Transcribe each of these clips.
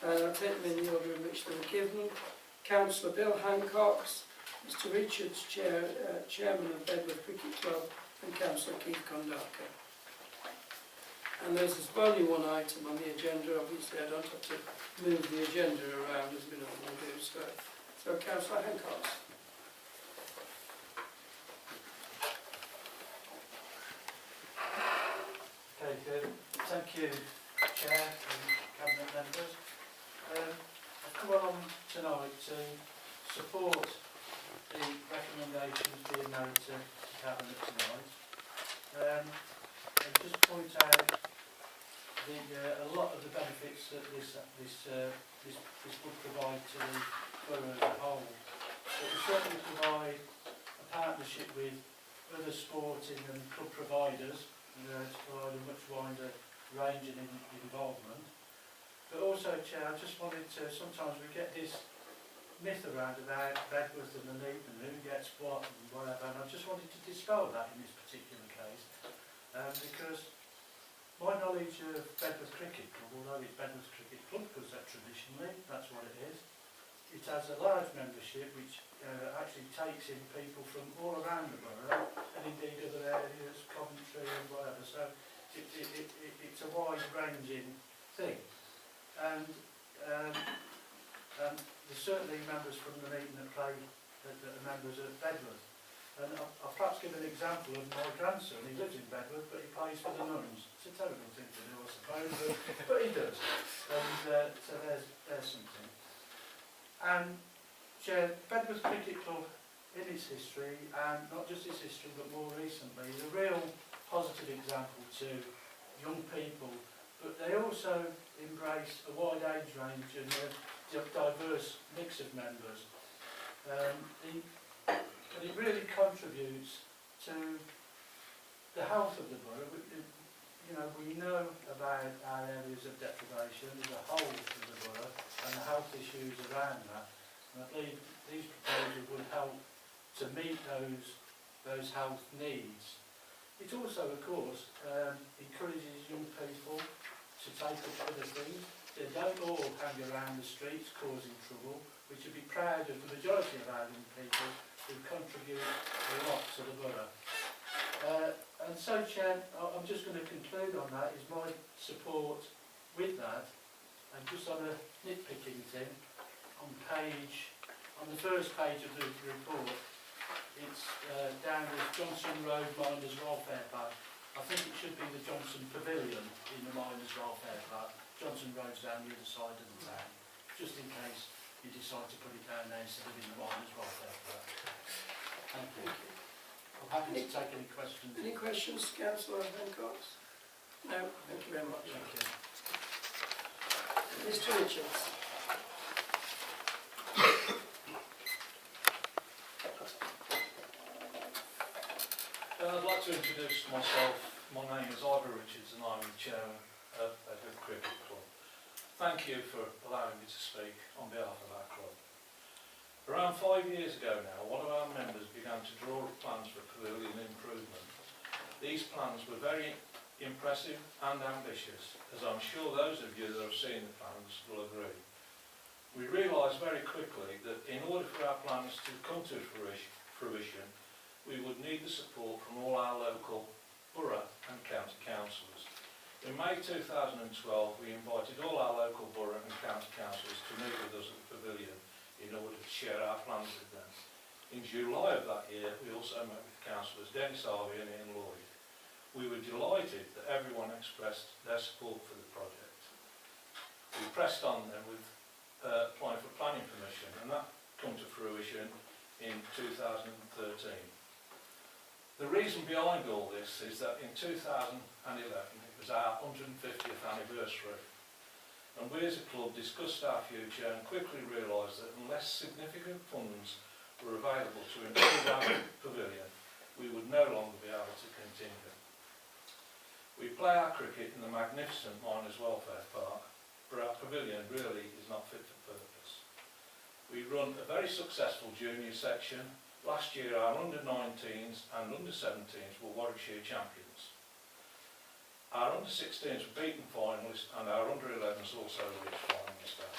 and I'll take them in the order in which they were given. Councillor Bill Hancock's, Mr Richards, Chairman of Bedworth Cricket Club, and Councillor Keith Kondaka. And there's only one item on the agenda. Obviously I don't have to move the agenda around as we normally do. So Councillor Hancock. Okay, good. Thank you, Chair and Cabinet members. I've come along tonight to support the recommendations being made to Cabinet tonight. And just point out a lot of the benefits that this would provide to the borough as a whole. It will certainly provide a partnership with other sporting and club providers, to provide a much wider range and involvement. But also, Chair, I just wanted to, sometimes we get this myth around about Bedworth and the Neaton, who gets what and whatever, and I just wanted to dispel that in this particular case, because my knowledge of Bedworth Cricket Club, although it's Bedworth Cricket Club because traditionally that's what it is, it has a large membership which actually takes in people from all around the borough and indeed other areas, Coventry and whatever, so it's a wide-ranging thing. And there's certainly members from the meeting that play, that are members of Bedworth. And I'll perhaps give an example of my grandson. He lives in Bedworth, but he plays for the Nuns. It's a terrible thing to do, I suppose, but he does. And so there's something. And Chair, Bedworth Cricket Club, in its history, and not just its history, but more recently, is a real positive example to young people. But they also embrace a wide age range and a diverse mix of members. And it really contributes to the health of the borough. We know about our areas of deprivation as a whole of the borough and the health issues around that. And I believe these proposals would help to meet those health needs. It also, of course, encourages young people to take up other things. They don't all hang around the streets causing trouble. We should be proud of the majority of our young people who contribute a lot to the borough. And so, Chair, I'm just going to conclude on that, is my support with that. And just on a nitpicking thing, on the first page of the report, it's down as Johnson Road Miners Welfare Park. I think it should be the Johnson Pavilion in the Miners Welfare Park. Johnson Road's down the other side of the town, just in case you decide to put it down there instead of in the Miners Welfare Park. Thank you. I'm happy to take any questions. Any questions, Councillor Hancock? No, thank you very much. Thank you. Mr Richards. I'd like to introduce myself. My name is Ivor Richards and I'm the Chairman of Bedworth Cricket Club. Thank you for allowing me to speak on behalf of our club. Around 5 years ago now, one of our members began to draw up plans for pavilion improvement. These plans were very impressive and ambitious, as I'm sure those of you that have seen the plans will agree. We realised very quickly that in order for our plans to come to fruition, we would need the support from all our local borough and county councillors. In May 2012, we invited all our local borough and county councillors to meet with us at the pavilion in order to share our plans with them. In July of that year, we also met with councillors Dennis Harvey and Ian Lloyd. We were delighted that everyone expressed their support for the project. We pressed on them with applying for planning permission, and that came to fruition in 2013. The reason behind all this is that in 2011 it was our 150th anniversary, and we as a club discussed our future and quickly realised that unless significant funds were available to improve our pavilion, we would no longer be able to continue. We play our cricket in the magnificent Miners Welfare Park, but our pavilion really is not fit for purpose. We run a very successful junior section. Last year our under-19s and under-17s were Warwickshire champions. Our under-16s were beaten finalists and our under-11s also reached finals. staff.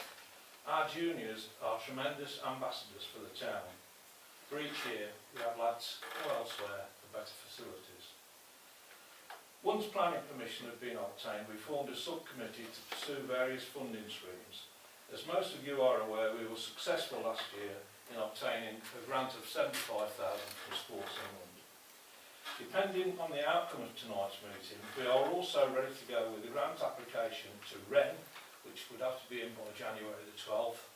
Our juniors are tremendous ambassadors for the town. For each year, we have lads go elsewhere for better facilities. Once planning permission had been obtained, we formed a subcommittee to pursue various funding streams. As most of you are aware, we were successful last year in obtaining a grant of £75,000 from Sports England. Depending on the outcome of tonight's meeting, we are also ready to go with the grant application to REN, which would have to be in by January the 12th,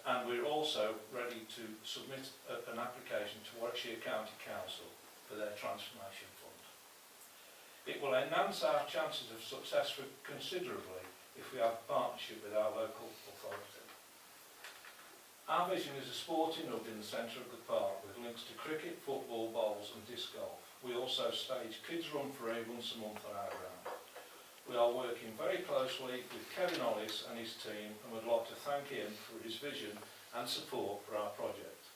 and we're also ready to submit an application to Warwickshire County Council for their transformation fund. It will enhance our chances of success considerably if we have a partnership with our local authority. Our vision is a sporting hub in the centre of the park with links to cricket, football, bowls and disc golf. We also stage Kids Run Free once a month on our ground. We are working very closely with Kevin Hollis and his team and would like to thank him for his vision and support for our project.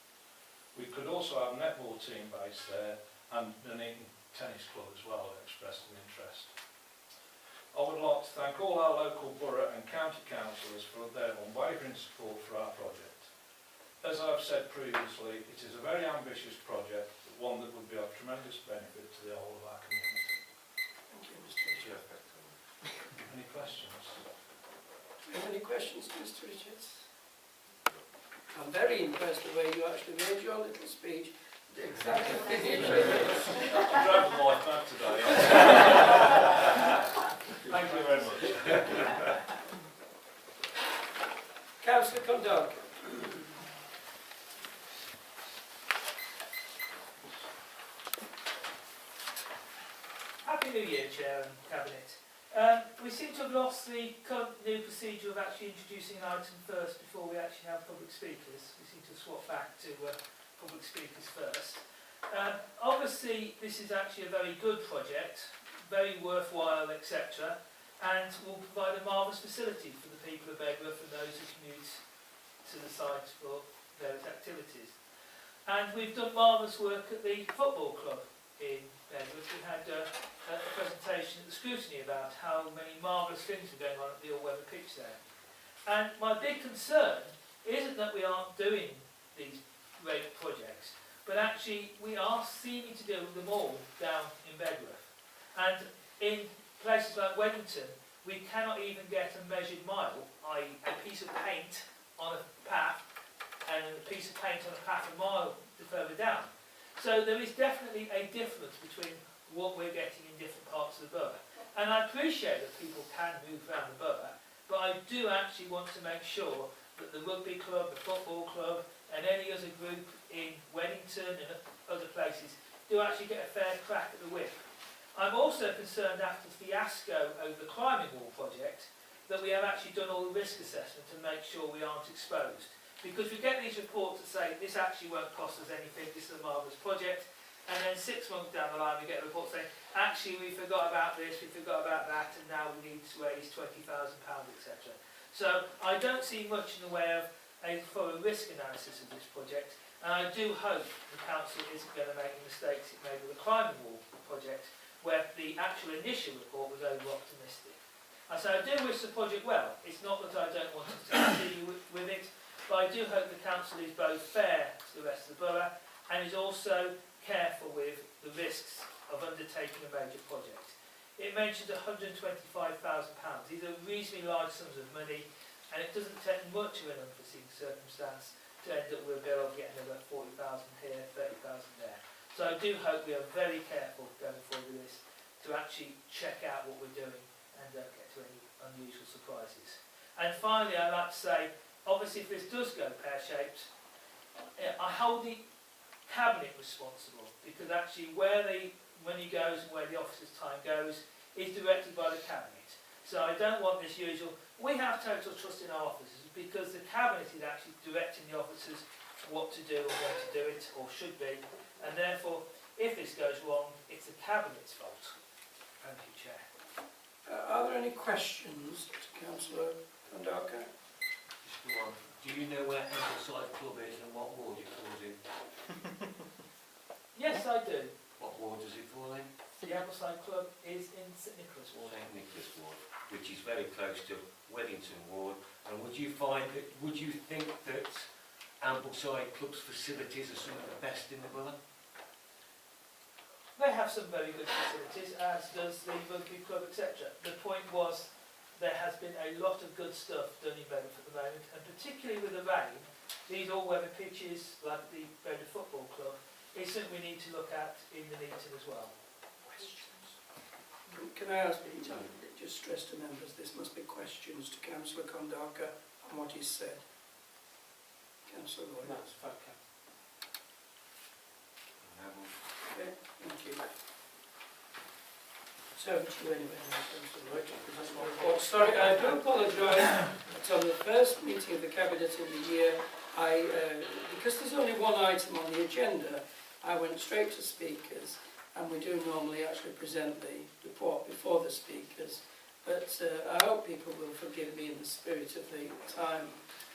We could also have a netball team based there and an tennis club as well that expressed an interest. I would like to thank all our local borough and county councillors for their unwavering support for our project. As I've said previously, it is a very ambitious project, but one that would be of tremendous benefit to the whole of our community. Thank you, Mr. Richards. Any questions? Do you have any questions, Mr. Richards? I'm very impressed the way you actually made your little speech. Exactly. I'm driving life back today. Thank you very much. Councillor Condarca. Happy New Year, Chair and Cabinet. We seem to have lost the current new procedure of actually introducing an item first before we actually have public speakers. We seem to swap back to public speakers first. Obviously, this is actually a very good project, very worthwhile, etc., and will provide a marvellous facility for the people of Bedworth and those who commute to the site for various activities. And we've done marvellous work at the football club in Bedworth. We had a presentation at the scrutiny about how many marvellous things are going on at the all-weather pitch there. And my big concern isn't that we aren't doing these great projects, but actually we are seeming to do them all down in Bedworth. And in places like Weddington, we cannot even get a measured mile, i.e. a piece of paint on a path and a piece of paint on a path a mile further down. So there is definitely a difference between what we're getting in different parts of the borough. And I appreciate that people can move around the borough, but I do actually want to make sure that the rugby club, the football club, and any other group in Weddington and other places do actually get a fair crack at the whip. I'm also concerned after the fiasco over the climbing wall project that we have actually done all the risk assessment to make sure we aren't exposed. Because we get these reports that say this actually won't cost us anything, this is a marvellous project, and then 6 months down the line we get a report saying actually we forgot about this, we forgot about that, and now we need to raise £20,000, etc. So I don't see much in the way of a thorough risk analysis of this project, and I do hope the council isn't going to make the mistakes it made with the climbing wall project, where the actual initial report was over-optimistic. I say I do wish the project well. It's not that I don't want us to continue with it, but I do hope the council is both fair to the rest of the borough and is also careful with the risks of undertaking a major project. It mentioned £125,000. These are reasonably large sums of money, and it doesn't take much of an unforeseen circumstance to end up with a bill of getting another 40,000 here, 30,000 there. So I do hope we are very careful going forward with this to actually check out what we're doing and don't get to any unusual surprises. And finally, I'd like to say, obviously if this does go pear-shaped, I hold the Cabinet responsible, because actually where the money goes and where the officer's time goes is directed by the Cabinet. So I don't want this usual, we have total trust in our officers, because the Cabinet is actually directing the officers what to do and when to do it, or should be, and therefore if this goes wrong, it's the Cabinet's fault. Thank you, Chair. Are there any questions to Councillor Condarca? Just the one. Do you know where Ambleside Club is and what ward it falls in? Yes, I do. What ward does it fall in? The Ambleside Club is in St Nicholas Ward. St Nicholas Ward. which is very close to Weddington Ward. And would you think that Ambleside Club's facilities are some of the best in the borough? They have some very good facilities, as does the rugby club, etc. The point was, there has been a lot of good stuff done in Bedworth at the moment, and particularly with the rain, these all-weather pitches, like the Bedworth Football Club, is something we need to look at in the meeting as well. Can I ask, just stress to members, this must be questions to Councillor Kondaka on what he's said. Councillor Lloyd. That's okay. Okay, thank you. So, to you anyway, Councillor Lloyd, to present my report. Sorry, I do apologise. Until the first meeting of the Cabinet in the year, because there's only one item on the agenda, I went straight to speakers, and we do normally actually present the report before the speakers. But I hope people will forgive me in the spirit of the time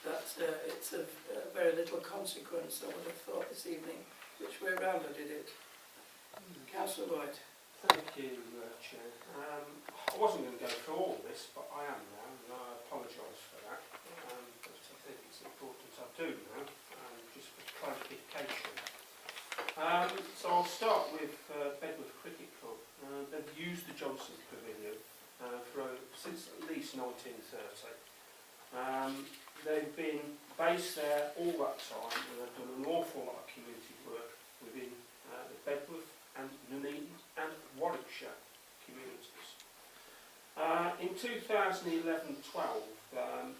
that it's of very little consequence, I would have thought, this evening, which way round I did it. Councillor Lloyd. Thank you, Chair. I wasn't going to go through all this, but I am now, and I apologise for that. But I think it's important I do now, just for clarification. So I'll start with Bedworth Cricket Club. They've used the Johnson Pavilion since at least 1930. They've been based there all that time, and they've done an awful lot of community work within the Bedworth and Nuneaton and Warwickshire communities. In 2011-12,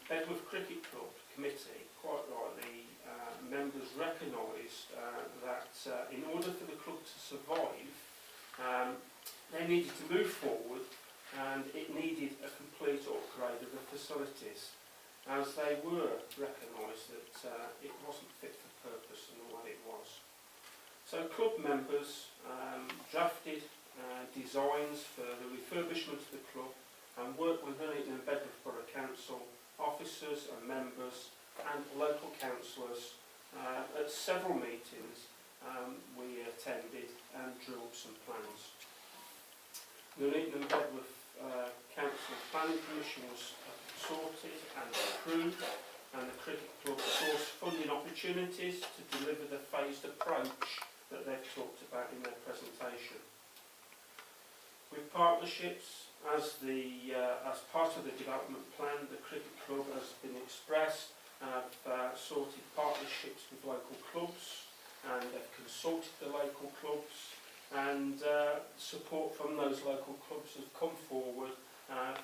Bedworth Cricket Club Committee, quite rightly, members recognised that in order for the club to survive, they needed to move forward, and it needed a complete upgrade of the facilities, as they were recognised that it wasn't fit for purpose in the way it was. So club members drafted designs for the refurbishment of the club and worked with Nuneaton and Bedworth Borough Council officers and members and local councillors at several meetings. We attended and drew up some plans. Nuneaton and Bedworth Council Planning Commission was sorted and approved, and the cricket club sourced funding opportunities to deliver the phased approach that they've talked about in their presentation. With partnerships, as part of the development plan, the cricket club has been expressed and have sorted partnerships with local clubs, and they've consulted the local clubs, and support from those local clubs has come forward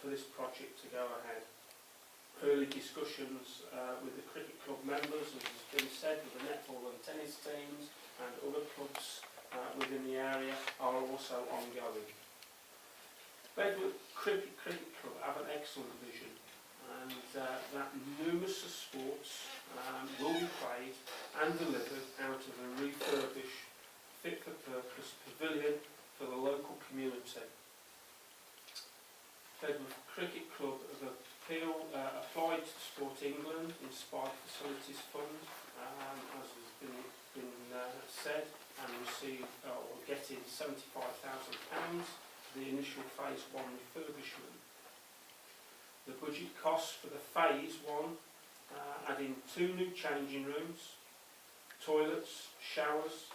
for this project to go ahead. Early discussions with the cricket club members, as has been said, with the netball and tennis teams and other clubs within the area are also ongoing. Bedworth Cricket Club have an excellent vision, and that numerous of sports will be played and delivered out of a refurbished, fit-for-purpose pavilion for the local community. Bedworth Cricket Club have applied to Sport England Inspired Facilities Fund, as has been said, and received or getting £75,000 for the initial phase 1 refurbishment. The budget costs for the phase 1, adding 2 new changing rooms, toilets, showers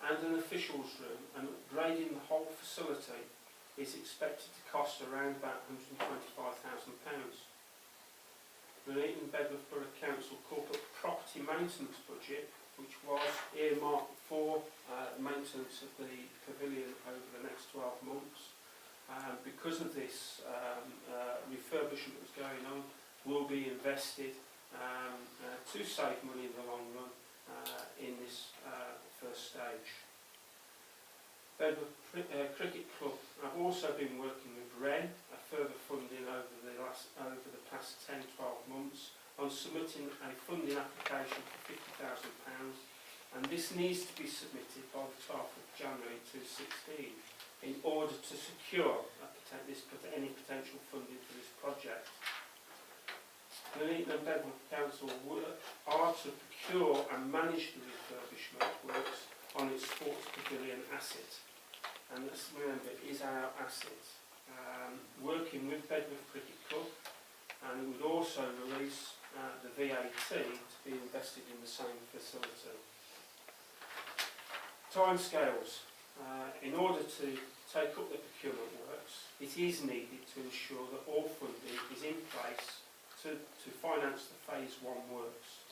and an officials room, and upgrading the whole facility is expected to cost around about £125,000. The Nuneaton Bedworth Borough Council corporate property maintenance budget, which was earmarked for maintenance of the pavilion over the next 12 months, because of this refurbishment that's going on, will be invested to save money in the long run in this first stage. Bedworth Cricket Club have also been working with REN, a further funding over the past 10-12 months, on submitting a funding application for £50,000, and this needs to be submitted by the 12th of January 2016 in order to secure any potential funding for this project. The Nuneaton and Bedworth Council are to procure and manage the refurbishment works on its sports pavilion asset, and let's remember, it is our asset. working with Bedworth Cricket Club, and it would also release the VAT to be invested in the same facility. Timescales. In order to take up the procurement works, it is needed to ensure that all funding is in place to finance the Phase 1 works.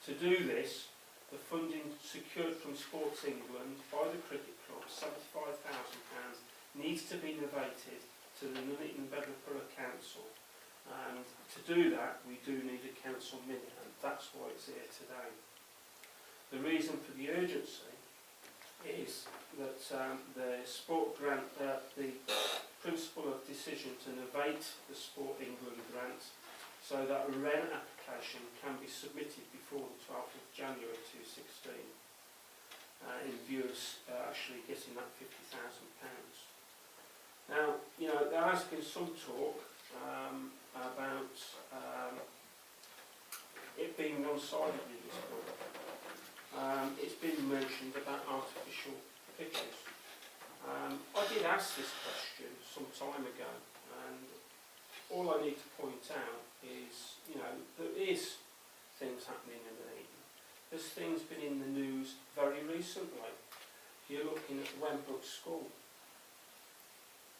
To do this, the funding secured from Sports England by the Cricket Club, £75,000, needs to be novated to the Nuneaton Bedworth Borough Council. And to do that, we do need a council minute, and that's why it's here today. The reason for the urgency is that the sport grant, the principle of decision to novate the Sport England grant so that a REN application can be submitted before the 12th of January 2016 in view of actually getting that £50,000. Now, you know, there has been some talk about it being one-sided in this book. It's been mentioned about artificial pitches. I did ask this question some time ago, and all I need to point out is, you know, there is things happening in the Eden. There's things been in the news very recently. You're looking at Wembrook School.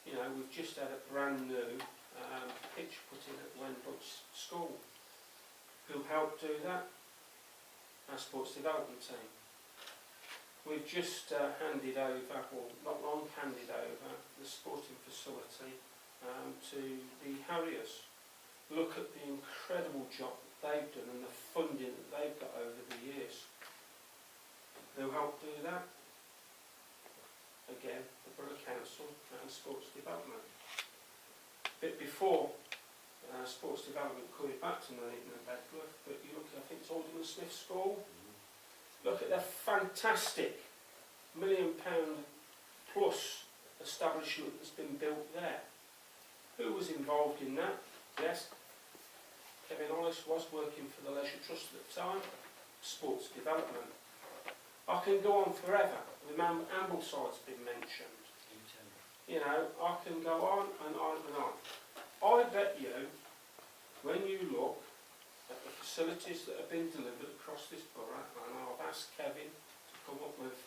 You know, we've just had a brand new pitch put in at Wembrook School. Who helped do that? Our sports development team. We've just handed over, or not long handed over, the sporting facility to the Harriers. Look at the incredible job that they've done and the funding that they've got over the years. Who helped do that? Again, the Borough Council and Sports Development. A bit before Sports Development coming back to Nuneaton and Bedworth, but you look at, I think it's Alderman Smith School. Look at their fantastic £1 million plus establishment that's been built there. Who was involved in that? Yes, Kevin Hollis was working for the Leisure Trust at the time. Sports Development. I can go on forever. The Ambleside's been mentioned. You know, I can go on and on and on. I bet you, when you look at the facilities that have been delivered across this borough, and I've asked Kevin to come up with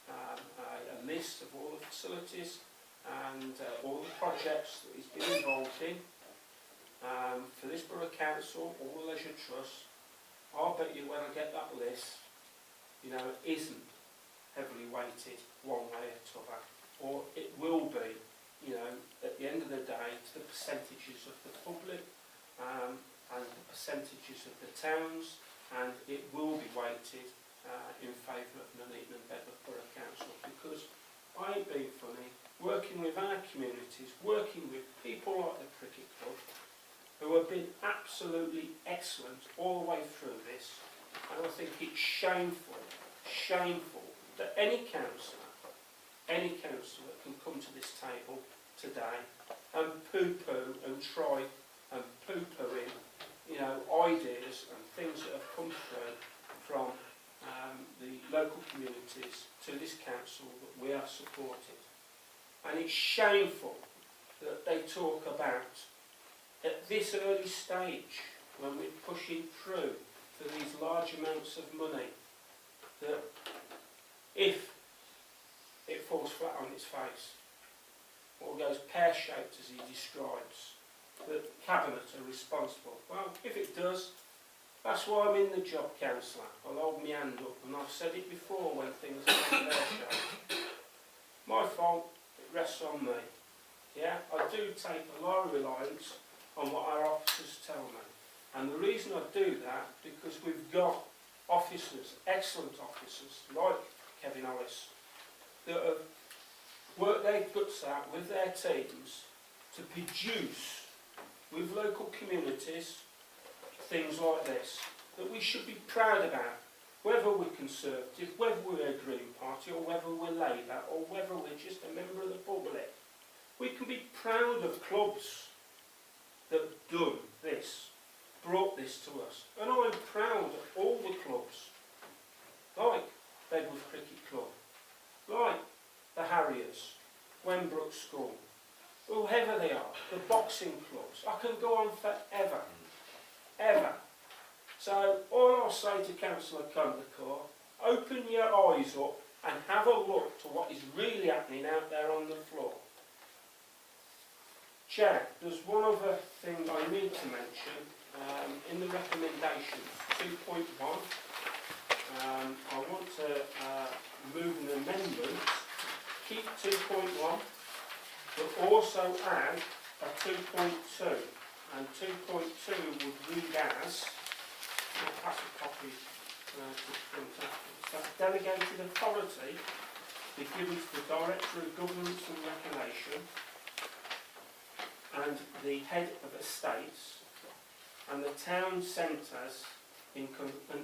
a list of all the facilities and all the projects that he's been involved in for this borough council, all the leisure trusts. I'll bet you when I get that list, you know, it isn't heavily weighted one way or t'other, or it will be, you know, at the end of the day, to the percentages of the public and the percentages of the towns, and it will be weighted in favour of Nuneaton and Bedworth Borough Council, because I ain't being funny, working with our communities, working with people like the Cricket Club, who have been absolutely excellent all the way through this, and I think it's shameful that any councillor that can come to this table today and poo-poo and try and poo-poo in, you know, ideas and things that have come through from the local communities to this council that we have supported. And it's shameful that they talk about, at this early stage, when we're pushing through for these large amounts of money, that if it falls flat on its face, or goes pear-shaped as he describes, that Cabinet are responsible. Well, if it does, that's why I'm in the job, councillor. I'll hold my hand up, and I've said it before when things are pear-shaped. My fault, it rests on me. Yeah, I do take a lot of reliance on what our officers tell me. And the reason I do that, because we've got officers, excellent officers, like Kevin Hollis, that have worked their guts out with their teams to produce with local communities things like this that we should be proud about, whether we're Conservative, whether we're a Green Party, or whether we're Labour, or whether we're just a member of the public. We can be proud of clubs that have done this, brought this to us. And I'm proud of all the clubs, like Bedworth Cricket Club, like the Harriers, Wembrook School, whoever they are, the boxing clubs. I can go on forever, ever. So all I'll say to Councillor Condacore, open your eyes up and have a look to what is really happening out there on the floor. Chair, there's one other thing I need to mention. In the recommendation 2.1, I want to move an amendment, keep 2.1, but also add a 2.2, and 2.2 would read as, I'll pass a copy to front afterwards, that delegated authority be given to the Director of Governance and Reclamation and the Head of Estates and the town centres the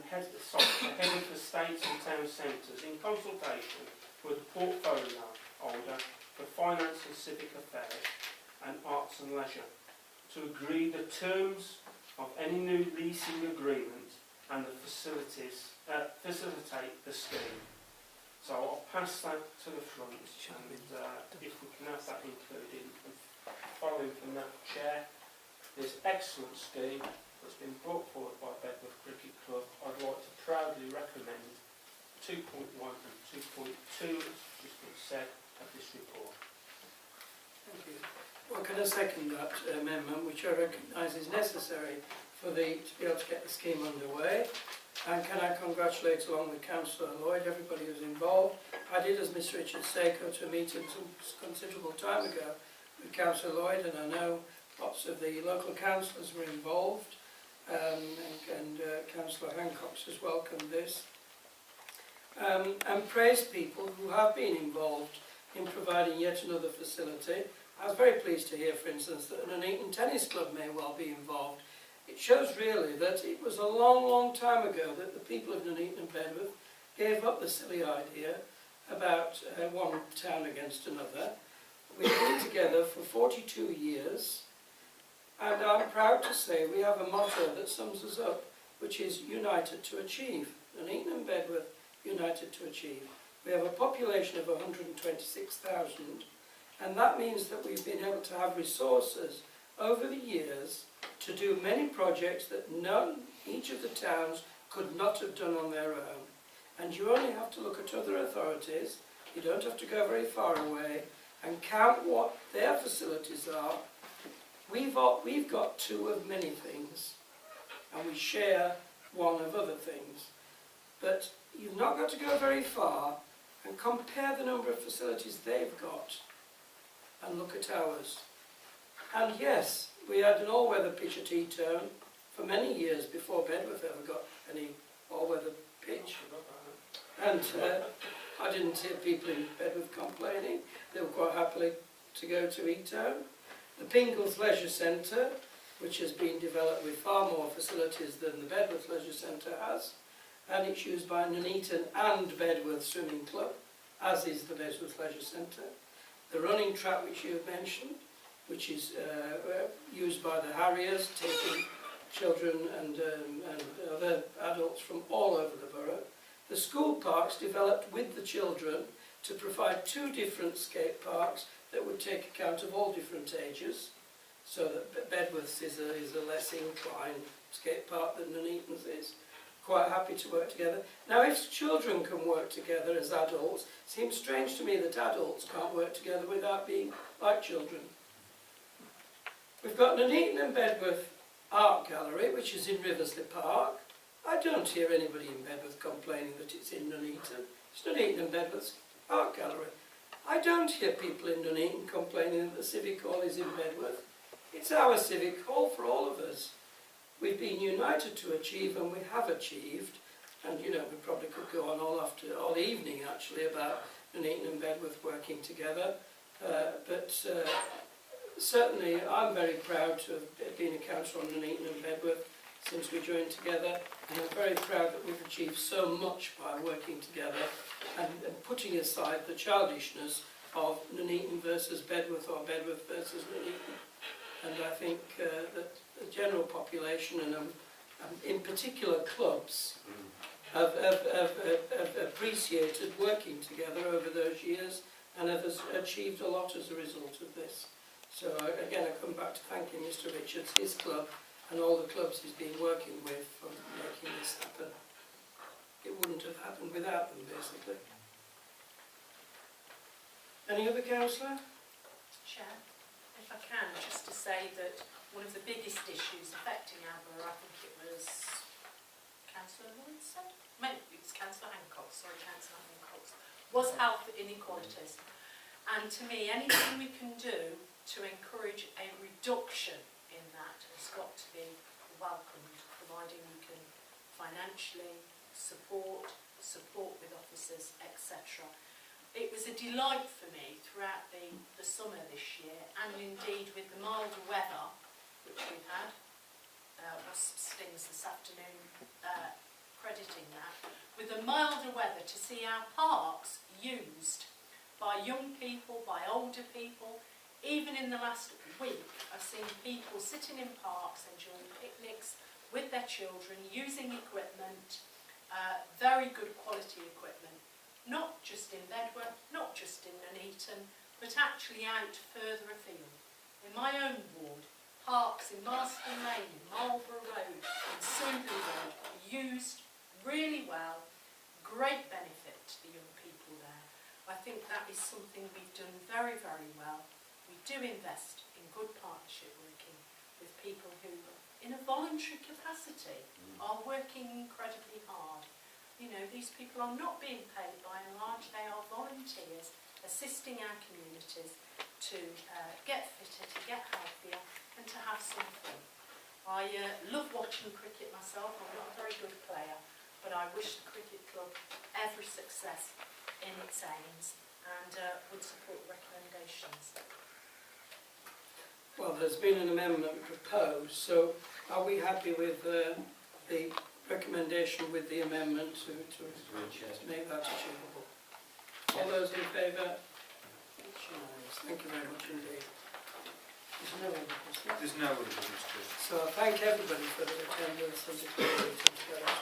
head of the estates and town centres in consultation with the portfolio holder for finance and civic affairs and arts and leisure to agree the terms of any new leasing agreement and the facilitate the scheme. So I'll pass that to the front, and if we can have that included. And following from that, Chair, this excellent scheme that's been brought forward by Bedworth Cricket Club, I'd like to proudly recommend 2.1 and 2.2, as just been said, of this report. Thank you. Well, can I second that amendment, which I recognise is necessary to be able to get the scheme underway? And can I congratulate, along with Councillor Lloyd, everybody who's involved. I did, as Mr Richard said, go to a meeting some considerable time ago with Councillor Lloyd, and I know lots of the local councillors were involved, and Councillor Hancock's has welcomed this. And praised people who have been involved in providing yet another facility. I was very pleased to hear, for instance, that an Nuneaton Tennis Club may well be involved. It shows really that it was a long, long time ago that the people of Nuneaton and Bedworth gave up the silly idea about one town against another. We've been together for 42 years, and I'm proud to say we have a motto that sums us up, which is united to achieve. Nuneaton and Bedworth, united to achieve. We have a population of 126,000, and that means that we've been able to have resources over the years to do many projects that each of the towns could not have done on their own. And you only have to look at other authorities, you don't have to go very far away, and count what their facilities are. We've got two of many things, and we share one of other things. But you've not got to go very far and compare the number of facilities they've got and look at ours. And yes, we had an all-weather pitch at Eton for many years before Bedworth ever got any all-weather pitch. And I didn't hear people in Bedworth complaining. They were quite happily to go to Eton. The Pingles Leisure Centre, which has been developed with far more facilities than the Bedworth Leisure Centre has, and it's used by Nuneaton and Bedworth Swimming Club, as is the Bedworth Leisure Centre. The running track, which you have mentioned, which is used by the Harriers, taking children and other adults from all over the borough. The school parks developed with the children to provide two different skate parks that would take account of all different ages, so that Bedworth's is a less inclined skate park than Nuneaton's is. Quite happy to work together. Now, if children can work together as adults, it seems strange to me that adults can't work together without being like children. We've got Nuneaton and Bedworth Art Gallery, which is in Riversley Park. I don't hear anybody in Bedworth complaining that it's in Nuneaton. It's Nuneaton and Bedworth's Art Gallery. I don't hear people in Nuneaton complaining that the Civic Hall is in Bedworth. It's our Civic Hall for all of us. We've been united to achieve, and we have achieved. And you know, we probably could go on all evening actually about Nuneaton and Bedworth working together. Certainly, I'm very proud to have been a councillor on Nuneaton and Bedworth since we joined together, and I'm very proud that we've achieved so much by working together and putting aside the childishness of Nuneaton versus Bedworth or Bedworth versus Nuneaton. And I think that the general population and in particular clubs have appreciated working together over those years and have achieved a lot as a result of this. So again, I come back to thanking Mr Richards, his club, and all the clubs he's been working with for making this happen. It wouldn't have happened without them, basically. Any other councillor? Chair, if I can, just to say that one of the biggest issues affecting our borough, I think it was Councillor Lloyd said? Maybe it was Councillor Hancock's, was health inequalities. And to me, anything we can do to encourage a reduction in that has got to be welcomed, providing we can financially support with officers, etc. It was a delight for me throughout the summer this year, and indeed with the milder weather which we've had, wasp stings this afternoon, crediting that, with the milder weather, to see our parks used by young people, by older people. Even in the last week, I've seen people sitting in parks enjoying picnics with their children, using equipment, very good quality equipment, not just in Bedworth, not just in Nuneaton, but actually out further afield. In my own ward, parks in Marston Lane, in Marlborough Road, in Subley Road, used really well, great benefit to the young people there. I think that is something we've done very, very well. We do invest in good partnership working with people who, in a voluntary capacity, are working incredibly hard. You know, these people are not being paid by and large, they are volunteers assisting our communities to get fitter, to get healthier and to have some fun. I love watching cricket myself. I'm not a very good player, but I wish the cricket club every success in its aims and would support recommendations. Well, there's been an amendment proposed, so are we happy with the recommendation with the amendment to make that achievable? All those in favour? Thank you very much indeed. There's no other business. There's no other business. So I thank everybody for their attendance and declaring it together.